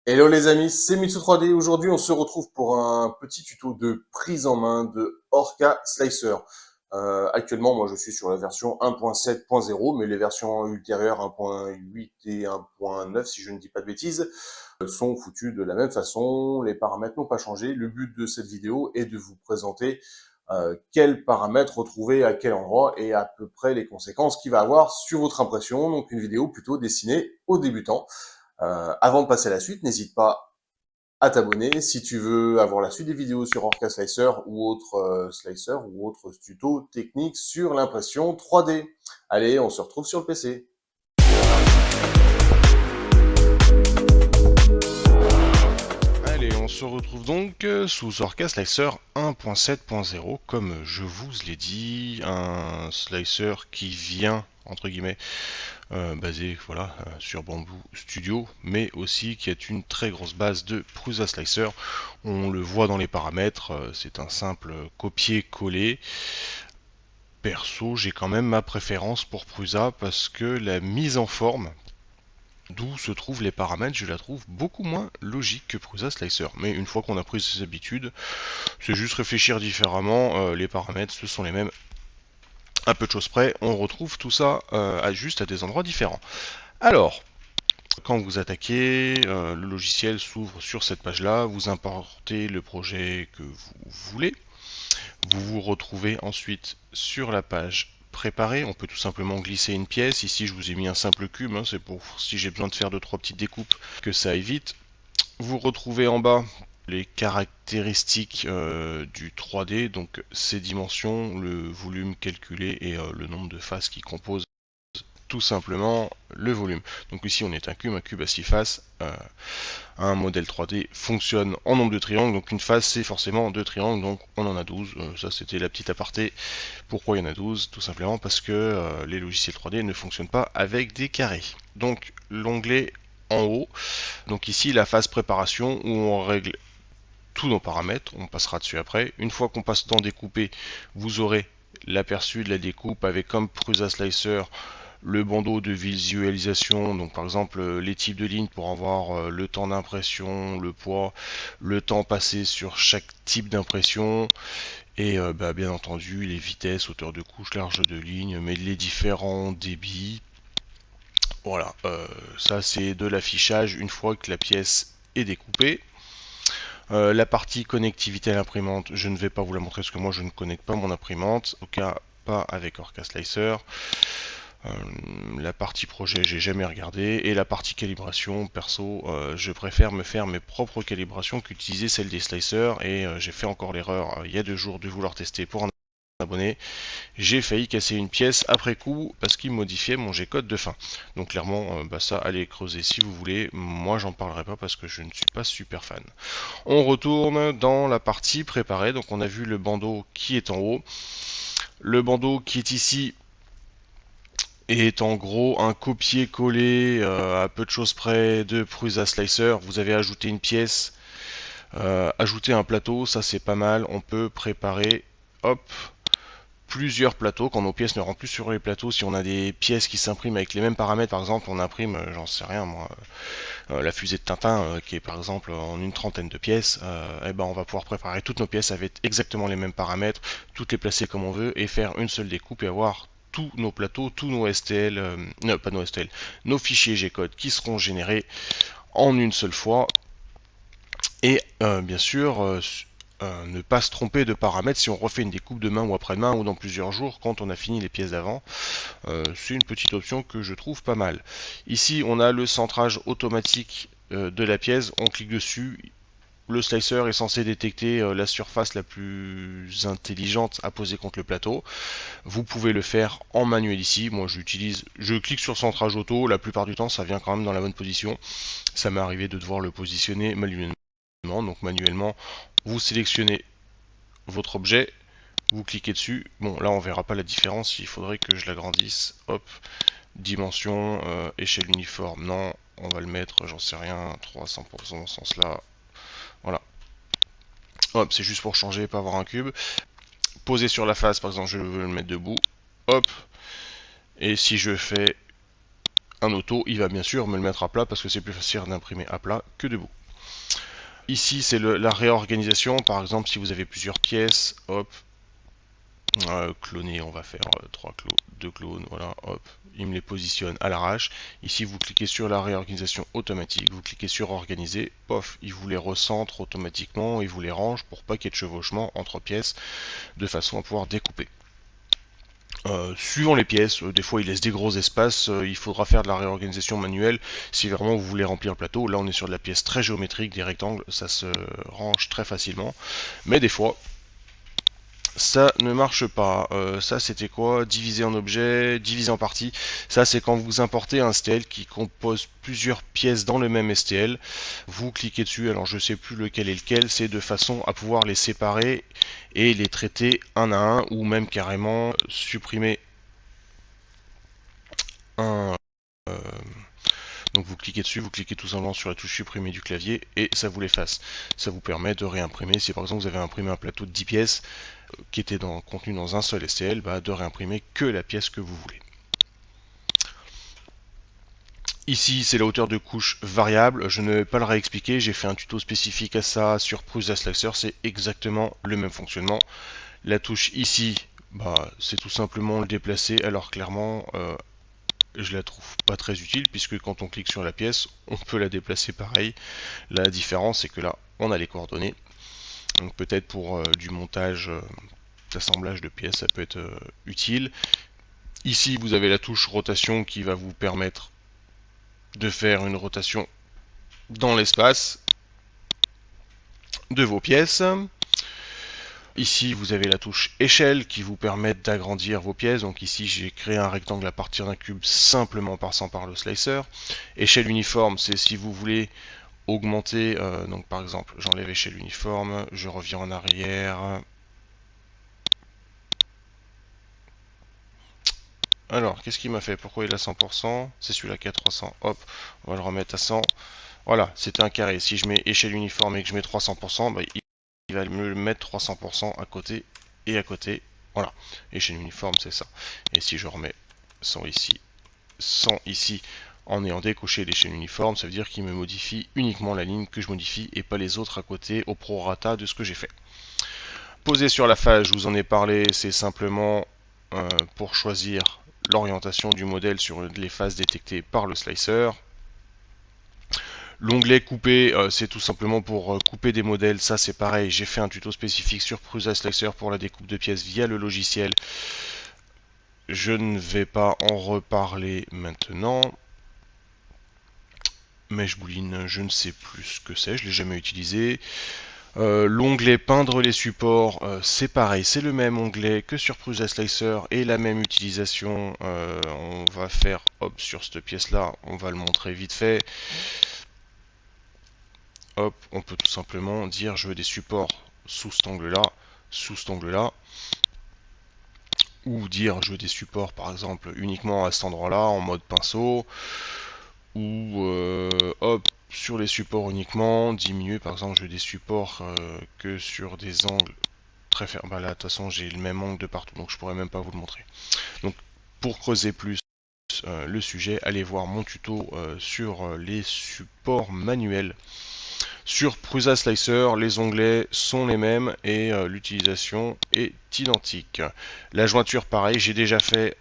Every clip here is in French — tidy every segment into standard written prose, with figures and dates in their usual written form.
Hello les amis, c'est Mitsu 3D. Aujourd'hui, on se retrouve pour un petit tuto de prise en main de Orca Slicer. Actuellement, moi, je suis sur la version 1.7.0, mais les versions ultérieures 1.8 et 1.9, si je ne dis pas de bêtises, sont foutues de la même façon. Les paramètres n'ont pas changé. Le but de cette vidéo est de vous présenter quels paramètres retrouver à quel endroit et à peu près les conséquences qu'il va avoir sur votre impression. Donc, une vidéo plutôt destinée aux débutants. Avant de passer à la suite, n'hésite pas à t'abonner si tu veux avoir la suite des vidéos sur Orca Slicer ou autres slicer ou autres tutos techniques sur l'impression 3D. Allez, on se retrouve sur le PC. Allez, on se retrouve donc sous Orca Slicer 1.7.0, comme je vous l'ai dit, un slicer qui vient, entre guillemets, basé voilà, sur Bamboo Studio, mais aussi qui est une très grosse base de Prusa Slicer. On le voit dans les paramètres, c'est un simple copier-coller. Perso, j'ai quand même ma préférence pour Prusa parce que la mise en forme, d'où se trouvent les paramètres, je la trouve beaucoup moins logique que Prusa Slicer. Mais une fois qu'on a pris ses habitudes, c'est juste réfléchir différemment. Les paramètres, ce sont les mêmes. À peu de choses près, on retrouve tout ça juste à des endroits différents. Alors, quand vous attaquez, le logiciel s'ouvre sur cette page-là. Vous importez le projet que vous voulez. Vous vous retrouvez ensuite sur la page préparée. On peut tout simplement glisser une pièce. Ici, je vous ai mis un simple cube. C'est pour si j'ai besoin de faire 2-3 petites découpes que ça aille vite. Vous retrouvez en bas les caractéristiques du 3D, donc ses dimensions, le volume calculé et le nombre de faces qui composent tout simplement le volume. Donc ici on est un cube à 6 faces. Un modèle 3D fonctionne en nombre de triangles, donc une face c'est forcément deux triangles, donc on en a 12. Ça c'était la petite aparté. Pourquoi il y en a 12? Tout simplement parce que les logiciels 3D ne fonctionnent pas avec des carrés. Donc l'onglet en haut, donc ici la phase préparation où on règle tous nos paramètres, on passera dessus après. Une fois qu'on passe dans découper, vous aurez l'aperçu de la découpe avec comme Prusa Slicer le bandeau de visualisation, donc par exemple les types de lignes pour avoir le temps d'impression, le poids, le temps passé sur chaque type d'impression et bien entendu les vitesses, hauteur de couche, large de ligne, mais les différents débits. Voilà, ça c'est de l'affichage une fois que la pièce est découpée. La partie connectivité à l'imprimante, je ne vais pas vous la montrer parce que moi je ne connecte pas mon imprimante, en tout cas pas avec Orca Slicer. La partie projet, j'ai jamais regardé. Et la partie calibration, perso, je préfère me faire mes propres calibrations qu'utiliser celles des slicers. Et j'ai fait encore l'erreur il y a 2 jours de vouloir tester pour un abonné. J'ai failli casser une pièce après coup parce qu'il modifiait mon G-code de fin. Donc clairement, ça, allez creuser si vous voulez. Moi, j'en parlerai pas parce que je ne suis pas super fan. On retourne dans la partie préparée. Donc on a vu le bandeau qui est en haut. Le bandeau qui est ici est en gros un copier-coller à peu de choses près de Prusa Slicer. Vous avez ajouté une pièce, ajouté un plateau, ça c'est pas mal. On peut préparer, hop, plusieurs plateaux quand nos pièces ne rentrent plus sur les plateaux. Si on a des pièces qui s'impriment avec les mêmes paramètres, par exemple, on imprime, j'en sais rien moi, la fusée de Tintin qui est par exemple en une trentaine de pièces, et ben on va pouvoir préparer toutes nos pièces avec exactement les mêmes paramètres, toutes les placer comme on veut et faire une seule découpe et avoir tous nos plateaux, tous nos STL, non pas nos STL, nos fichiers G-code qui seront générés en une seule fois et bien sûr ne pas se tromper de paramètres si on refait une découpe demain ou après-demain ou dans plusieurs jours quand on a fini les pièces d'avant. C'est une petite option que je trouve pas mal. Ici on a le centrage automatique de la pièce, on clique dessus, le slicer est censé détecter la surface la plus intelligente à poser contre le plateau. Vous pouvez le faire en manuel ici. Moi je clique sur centrage auto, la plupart du temps ça vient quand même dans la bonne position. Ça m'est arrivé de devoir le positionner manuellement. Donc manuellement, vous sélectionnez votre objet, vous cliquez dessus. Bon là on verra pas la différence, il faudrait que je l'agrandisse. Hop, dimension, échelle uniforme, non, on va le mettre, j'en sais rien, 300% dans ce sens là. Voilà. Hop, c'est juste pour changer, pas avoir un cube. Poser sur la face, par exemple, je veux le mettre debout. Hop. Et si je fais Un auto, il va bien sûr me le mettre à plat parce que c'est plus facile d'imprimer à plat que debout. Ici, c'est la réorganisation. Par exemple, si vous avez plusieurs pièces, hop, cloner, on va faire 2 clones, voilà, hop, il me les positionne à l'arrache. Ici, vous cliquez sur la réorganisation automatique, vous cliquez sur organiser, pof, il vous les recentre automatiquement, il vous les range pour pas qu'il y ait de chevauchement entre pièces, de façon à pouvoir découper. Suivant les pièces, des fois il laisse des gros espaces, il faudra faire de la réorganisation manuelle si vraiment vous voulez remplir le plateau. Là on est sur de la pièce très géométrique, des rectangles, ça se range très facilement. Mais des fois, ça ne marche pas. Ça c'était quoi? Diviser en objets, diviser en parties. Ça c'est quand vous importez un STL qui compose plusieurs pièces dans le même STL. Vous cliquez dessus, alors je sais plus lequel est lequel, c'est de façon à pouvoir les séparer et les traiter un à un ou même carrément supprimer un. euh, donc vous cliquez dessus, vous cliquez tout simplement sur la touche supprimer du clavier et ça vous l'efface. Ça vous permet de réimprimer. Si par exemple vous avez imprimé un plateau de 10 pièces qui était contenu dans un seul STL, de réimprimer que la pièce que vous voulez. Ici, c'est la hauteur de couche variable. Je ne vais pas le réexpliquer. J'ai fait un tuto spécifique à ça sur Prusa Slicer. C'est exactement le même fonctionnement. La touche ici, c'est tout simplement le déplacer. Alors clairement, je la trouve pas très utile puisque quand on clique sur la pièce, on peut la déplacer pareil. La différence, c'est que là, on a les coordonnées. Donc peut-être pour du montage, d'assemblage de pièces, ça peut être utile. Ici, vous avez la touche rotation qui va vous permettre de faire une rotation dans l'espace de vos pièces. Ici, vous avez la touche échelle qui vous permet d'agrandir vos pièces. Donc ici, j'ai créé un rectangle à partir d'un cube simplement en passant par le slicer. Échelle uniforme, c'est si vous voulez augmenter. Donc par exemple, j'enlève échelle uniforme, je reviens en arrière. Alors, qu'est-ce qu'il m'a fait? Pourquoi il a 100%? C'est celui-là qui a 300. Hop, on va le remettre à 100. Voilà, c'était un carré. Si je mets échelle uniforme et que je mets 300%, il va me mettre 300% à côté et à côté. Voilà, échelle uniforme, c'est ça. Et si je remets 100 ici, 100 ici, en ayant décoché l'échelle uniforme, ça veut dire qu'il me modifie uniquement la ligne que je modifie et pas les autres à côté au prorata de ce que j'ai fait. Poser sur la face, je vous en ai parlé, c'est simplement pour choisir l'orientation du modèle sur les faces détectées par le slicer. L'onglet couper, c'est tout simplement pour couper des modèles. Ça, c'est pareil. J'ai fait un tuto spécifique sur Prusa Slicer pour la découpe de pièces via le logiciel. Je ne vais pas en reparler maintenant. Mèche bouline, je ne sais plus ce que c'est. Je ne l'ai jamais utilisé. L'onglet peindre les supports, c'est pareil, c'est le même onglet que sur Prusa Slicer et la même utilisation. On va faire, hop, sur cette pièce là, on va le montrer vite fait. Hop, on peut tout simplement dire je veux des supports sous cet angle-là, sous cet angle-là, ou dire je veux des supports par exemple uniquement à cet endroit-là en mode pinceau, ou hop, sur les supports uniquement, diminuer par exemple je veux des supports que sur des angles très fermés. Là de toute façon j'ai le même angle de partout donc je pourrais même pas vous le montrer. Donc pour creuser plus le sujet, allez voir mon tuto sur les supports manuels. Sur Prusa Slicer, les onglets sont les mêmes et l'utilisation est identique. La jointure, pareil, j'ai déjà fait.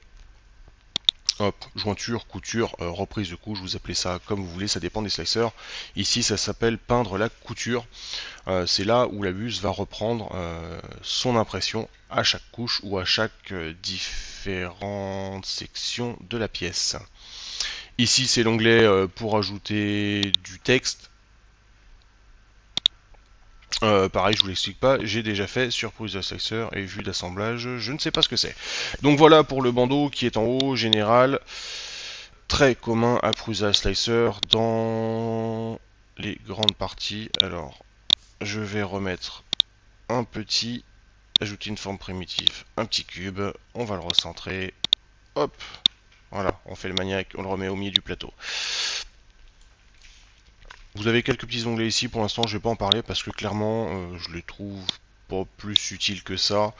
Hop, jointure, couture, reprise de couche, vous appelez ça comme vous voulez, ça dépend des slicers. Ici, ça s'appelle peindre la couture. C'est là où la buse va reprendre son impression à chaque couche ou à chaque différente section de la pièce. Ici, c'est l'onglet pour ajouter du texte. Pareil, je vous l'explique pas, j'ai déjà fait sur Prusa Slicer et vue d'assemblage, je ne sais pas ce que c'est. Donc voilà pour le bandeau qui est en haut, général, très commun à Prusa Slicer dans les grandes parties. Alors, je vais remettre un petit, ajouter une forme primitive, un petit cube, on va le recentrer, hop, voilà, on fait le maniaque, on le remet au milieu du plateau. Vous avez quelques petits onglets ici, pour l'instant je ne vais pas en parler parce que clairement je les trouve pas plus utiles que ça.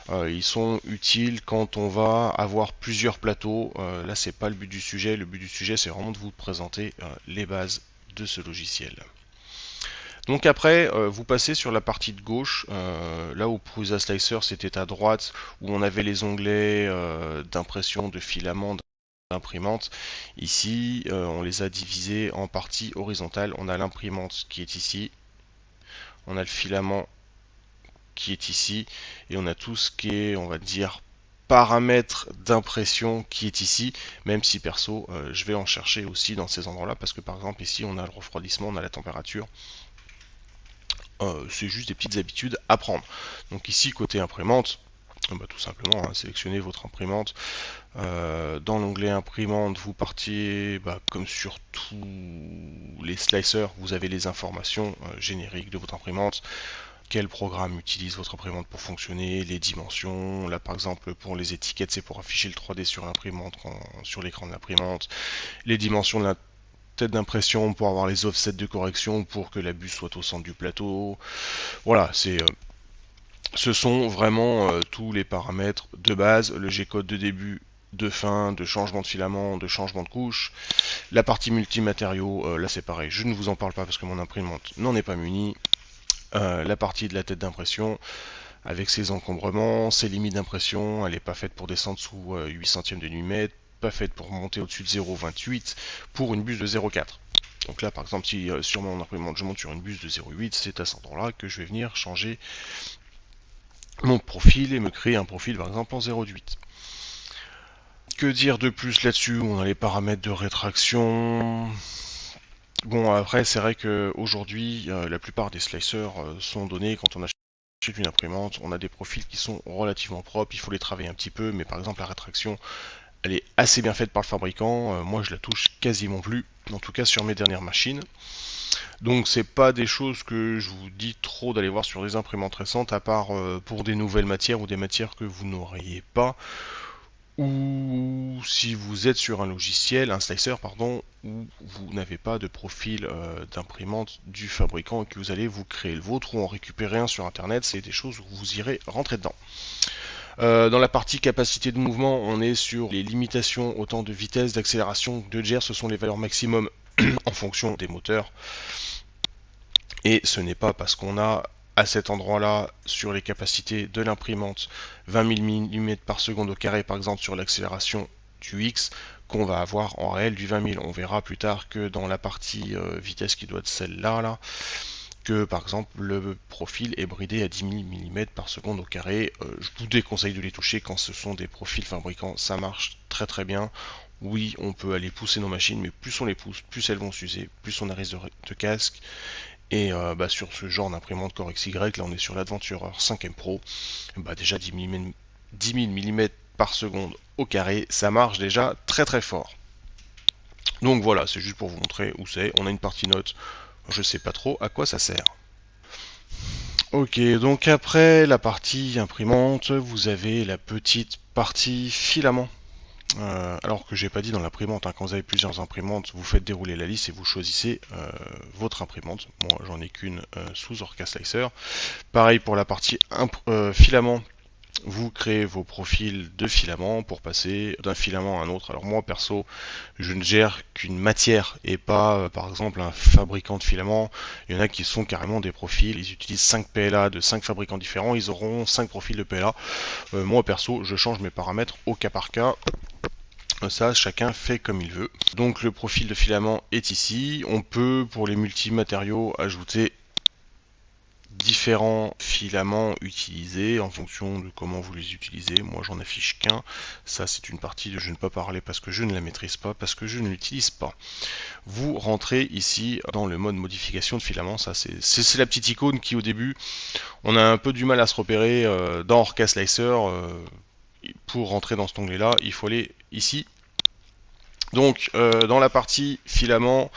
Ils sont utiles quand on va avoir plusieurs plateaux. Là, c'est pas le but du sujet. Le but du sujet, c'est vraiment de vous présenter les bases de ce logiciel. Donc après, vous passez sur la partie de gauche, là où Prusa Slicer c'était à droite, où on avait les onglets d'impression, de filament, d'imprimante. Ici, on les a divisés en parties horizontales. On a l'imprimante qui est ici, on a le filament qui est ici, et on a tout ce qui est, on va dire, paramètres d'impression qui est ici, même si perso, je vais en chercher aussi dans ces endroits-là, parce que par exemple ici, on a le refroidissement, on a la température. C'est juste des petites habitudes à prendre. Donc ici, côté imprimante, tout simplement, sélectionnez votre imprimante. Dans l'onglet imprimante, vous partiez, comme sur tous les slicers, vous avez les informations génériques de votre imprimante. Quel programme utilise votre imprimante pour fonctionner, les dimensions. Là, par exemple, pour les étiquettes, c'est pour afficher le 3D sur l'imprimante, sur l'écran de l'imprimante. Les dimensions de la tête d'impression pour avoir les offsets de correction pour que la buse soit au centre du plateau. Voilà, ce sont vraiment tous les paramètres de base, le G-code de début, de fin, de changement de filament, de changement de couche. La partie multimatériaux, là c'est pareil, je ne vous en parle pas parce que mon imprimante n'en est pas munie. La partie de la tête d'impression, avec ses encombrements, ses limites d'impression, elle n'est pas faite pour descendre sous 8 centièmes de millimètre, pas faite pour monter au-dessus de 0,28 pour une buse de 0,4. Donc là par exemple si sur mon imprimante je monte sur une buse de 0,8, c'est à cet endroit-là que je vais venir changer mon profil et me créer un profil par exemple en 0,8. Que dire de plus là-dessus? On a les paramètres de rétraction. Bon après c'est vrai qu'aujourd'hui la plupart des slicers sont donnés quand on achète une imprimante, on a des profils qui sont relativement propres, il faut les travailler un petit peu, mais par exemple la rétraction elle est assez bien faite par le fabricant, moi je la touche quasiment plus, en tout cas sur mes dernières machines. Donc c'est pas des choses que je vous dis trop d'aller voir sur des imprimantes récentes, à part pour des nouvelles matières ou des matières que vous n'auriez pas, ou si vous êtes sur un logiciel, un slicer pardon, où vous n'avez pas de profil d'imprimante du fabricant et que vous allez vous créer le vôtre ou en récupérer un sur internet, c'est des choses où vous irez rentrer dedans. Dans la partie capacité de mouvement, on est sur les limitations autant de vitesse, d'accélération, de GR, ce sont les valeurs maximum en fonction des moteurs. Et ce n'est pas parce qu'on a à cet endroit-là, sur les capacités de l'imprimante, 20 000 mm par seconde au carré, par exemple sur l'accélération du X, qu'on va avoir en réel du 20 000. On verra plus tard que dans la partie vitesse qui doit être celle-là, là, que par exemple le profil est bridé à 10 000 mm par seconde au carré. Je vous déconseille de les toucher quand ce sont des profils fabricants, ça marche très très bien. Oui, on peut aller pousser nos machines, mais plus on les pousse, plus elles vont s'user, plus on a risque de casque. Et sur ce genre d'imprimante Core XY, là on est sur l'Adventurer 5M Pro, déjà 10 000 mm par seconde au carré, ça marche déjà très très fort. Donc voilà, c'est juste pour vous montrer où c'est. On a une partie note, je sais pas trop à quoi ça sert. Ok, donc après la partie imprimante, vous avez la petite partie filament. Alors que j'ai pas dit dans l'imprimante, quand vous avez plusieurs imprimantes, vous faites dérouler la liste et vous choisissez votre imprimante. Moi j'en ai qu'une sous Orca Slicer. Pareil pour la partie filament, vous créez vos profils de filament pour passer d'un filament à un autre. Alors moi perso, je ne gère qu'une matière et pas par exemple un fabricant de filaments. Il y en a qui sont carrément des profils, ils utilisent 5 PLA de 5 fabricants différents, ils auront 5 profils de PLA. Moi perso, je change mes paramètres au cas par cas. Ça, chacun fait comme il veut. Donc le profil de filament est ici. On peut, pour les multimatériaux, ajouter différents filaments utilisés en fonction de comment vous les utilisez. Moi j'en affiche qu'un. Ça c'est une partie de je ne peux pas parler parce que je ne la maîtrise pas, parce que je ne l'utilise pas. Vous rentrez ici dans le mode modification de filament. Ça c'est la petite icône qui au début on a un peu du mal à se repérer dans Orca Slicer. Pour rentrer dans cet onglet là, il faut aller ici. Donc dans la partie filament,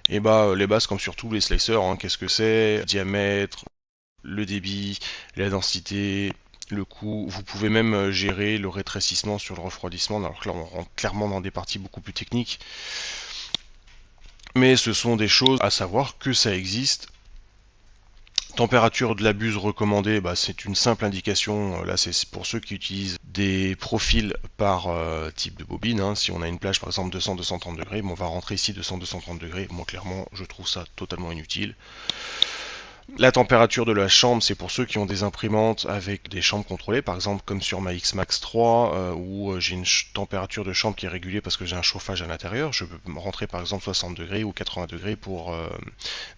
et les bases comme sur tous les slicers, qu'est-ce que c'est? Diamètre, le débit, la densité, le coût. Vous pouvez même gérer le rétrécissement sur le refroidissement, alors que là on rentre clairement dans des parties beaucoup plus techniques. Mais ce sont des choses à savoir que ça existe Température de la buse recommandée, c'est une simple indication. Là, c'est pour ceux qui utilisent des profils par type de bobine. Hein. Si on a une plage par exemple 200-230 degrés, on va rentrer ici 200-230 degrés. Moi, clairement, je trouve ça totalement inutile. La température de la chambre, c'est pour ceux qui ont des imprimantes avec des chambres contrôlées, par exemple comme sur ma X-Max 3, où j'ai une température de chambre qui est régulée parce que j'ai un chauffage à l'intérieur. Je peux rentrer par exemple 60 degrés ou 80 degrés pour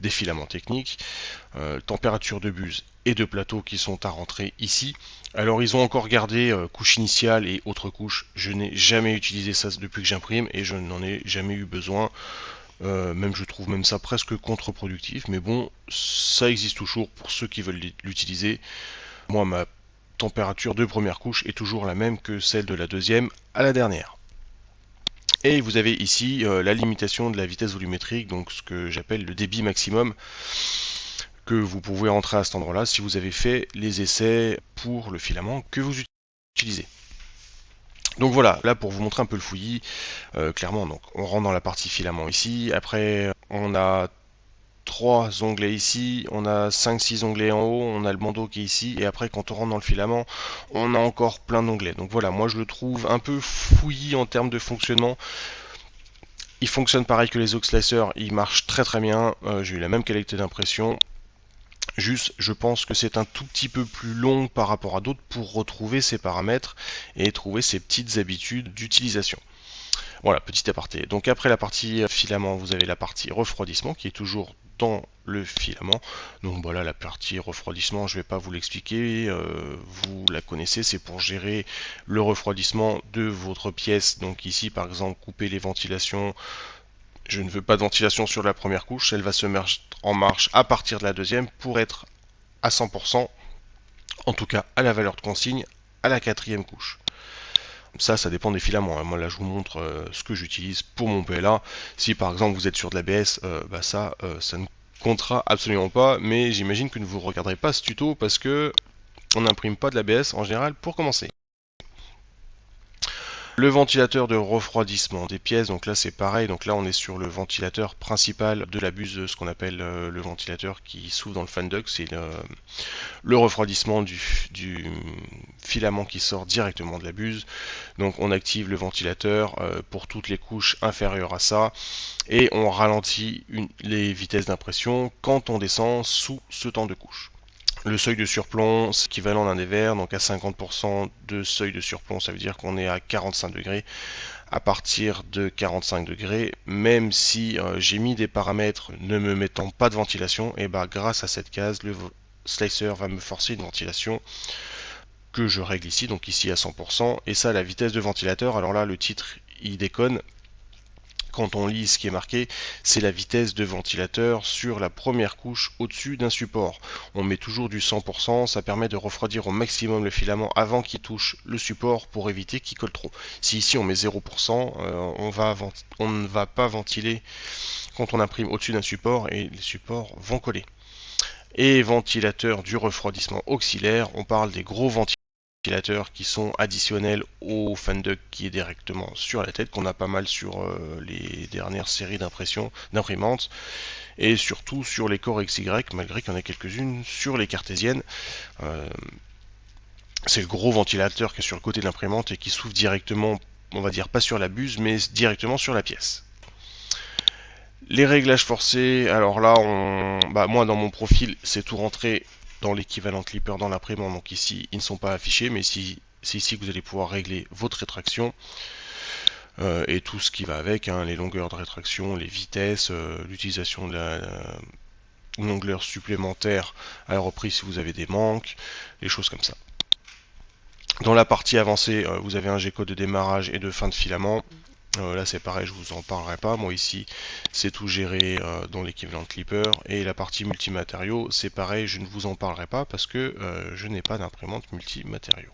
des filaments techniques. Température de buse et de plateau qui sont à rentrer ici. Alors ils ont encore gardé couche initiale et autres couches. Je n'ai jamais utilisé ça depuis que j'imprime et je n'en ai jamais eu besoin. Même je trouve même ça presque contre-productif, mais bon, ça existe toujours pour ceux qui veulent l'utiliser. Moi, ma température de première couche est toujours la même que celle de la deuxième à la dernière. Et vous avez ici la limitation de la vitesse volumétrique, donc ce que j'appelle le débit maximum, que vous pouvez entrer à cet endroit-là si vous avez fait les essais pour le filament que vous utilisez. Donc voilà, là pour vous montrer un peu le fouillis, clairement, donc on rentre dans la partie filament ici, après on a 3 onglets ici, on a 5-6 onglets en haut, on a le bandeau qui est ici, et après quand on rentre dans le filament, on a encore plein d'onglets. Donc voilà, moi je le trouve un peu fouillis en termes de fonctionnement. Il fonctionne pareil que les Oxslicer, il marche très très bien, j'ai eu la même qualité d'impression. Juste, je pense que c'est un tout petit peu plus long par rapport à d'autres pour retrouver ces paramètres et trouver ces petites habitudes d'utilisation. Voilà, petit aparté. Donc après la partie filament, vous avez la partie refroidissement qui est toujours dans le filament. Donc voilà, la partie refroidissement, je ne vais pas vous l'expliquer, vous la connaissez, c'est pour gérer le refroidissement de votre pièce. Donc ici par exemple, couper les ventilations. Je ne veux pas de ventilation sur la première couche, elle va se mettre en marche à partir de la deuxième pour être à 100%, en tout cas à la valeur de consigne, à la quatrième couche. Ça dépend des filaments. Moi là je vous montre ce que j'utilise pour mon PLA. Si par exemple vous êtes sur de l'ABS, ça ne comptera absolument pas, mais j'imagine que ne vous regarderez pas ce tuto parce que on n'imprime pas de l'ABS en général pour commencer. Le ventilateur de refroidissement des pièces, donc là c'est pareil, donc là on est sur le ventilateur principal de la buse, ce qu'on appelle le ventilateur qui s'ouvre dans le fan duct, c'est le refroidissement du filament qui sort directement de la buse. Donc on active le ventilateur pour toutes les couches inférieures à ça, et on ralentit les vitesses d'impression quand on descend sous ce temps de couche. Le seuil de surplomb, c'est équivalent d'un dévers, donc à 50% de seuil de surplomb, ça veut dire qu'on est à 45 degrés. À partir de 45 degrés, même si j'ai mis des paramètres ne me mettant pas de ventilation, et grâce à cette case, le slicer va me forcer une ventilation que je règle ici, donc ici à 100%, et ça la vitesse de ventilateur, alors là le titre il déconne. Quand on lit ce qui est marqué, c'est la vitesse de ventilateur sur la première couche au-dessus d'un support. On met toujours du 100%, ça permet de refroidir au maximum le filament avant qu'il touche le support pour éviter qu'il colle trop. Si ici on met 0%, on ne va pas ventiler quand on imprime au-dessus d'un support et les supports vont coller. Et ventilateur du refroidissement auxiliaire, on parle des gros ventilateurs qui sont additionnels au fan duct qui est directement sur la tête, qu'on a pas mal sur les dernières séries d'imprimantes, et surtout sur les Core XY, malgré qu'il y en a quelques-unes sur les cartésiennes. C'est le gros ventilateur qui est sur le côté de l'imprimante et qui s'ouvre directement, on va dire pas sur la buse, mais directement sur la pièce. Les réglages forcés, alors là, moi dans mon profil, c'est tout rentré dans l'équivalent clipper dans l'imprimante, donc ici ils ne sont pas affichés, mais c'est ici que vous allez pouvoir régler votre rétraction et tout ce qui va avec, les longueurs de rétraction, les vitesses, l'utilisation de une longueur supplémentaire à la reprise si vous avez des manques, des choses comme ça. Dans la partie avancée, vous avez un G-code de démarrage et de fin de filament. Là c'est pareil, je vous en parlerai pas. Moi ici c'est tout géré dans l'équivalent clipper. Et la partie multimatériaux, c'est pareil, je ne vous en parlerai pas parce que je n'ai pas d'imprimante multimatériaux.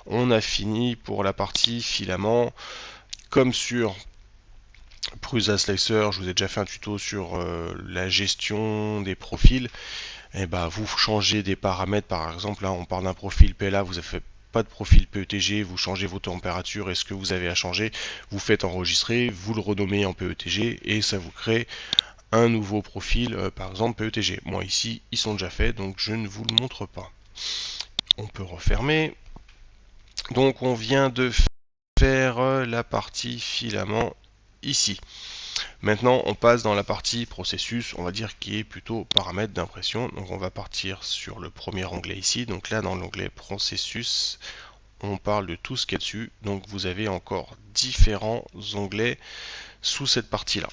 On a fini pour la partie filament. Comme sur Prusa Slicer, je vous ai déjà fait un tuto sur la gestion des profils. Et vous changez des paramètres, par exemple là on parle d'un profil PLA, vous avez fait pas de profil PETG, vous changez vos températures et ce que vous avez à changer, vous faites enregistrer, vous le renommez en PETG et ça vous crée un nouveau profil, par exemple PETG. Moi ici, ils sont déjà faits, donc je ne vous le montre pas. On peut refermer. Donc on vient de faire la partie filament ici. Maintenant, on passe dans la partie processus, on va dire qui est plutôt paramètres d'impression. Donc on va partir sur le premier onglet ici. Donc là, dans l'onglet processus, on parle de tout ce qu'il y a dessus. Donc vous avez encore différents onglets sous cette partie-là.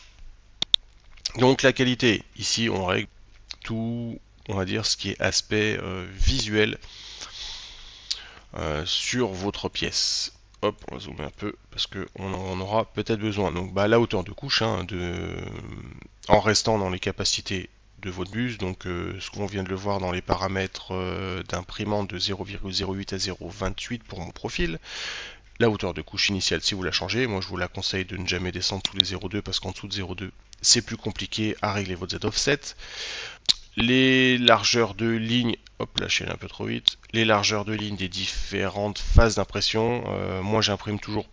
Donc la qualité, ici on règle tout, on va dire ce qui est aspect visuel sur votre pièce. Hop, on va zoomer un peu parce qu'on en aura peut-être besoin. Donc la hauteur de couche, en restant dans les capacités de votre buse, donc ce qu'on vient de le voir dans les paramètres d'imprimante de 0,08 à 0,28 pour mon profil. La hauteur de couche initiale si vous la changez, moi je vous la conseille de ne jamais descendre tous les 0,2 parce qu'en dessous de 0,2 c'est plus compliqué à régler votre Z offset. Les largeurs de ligne, hop là je suis allé un peu trop vite, les largeurs de ligne des différentes phases d'impression, moi j'imprime toujours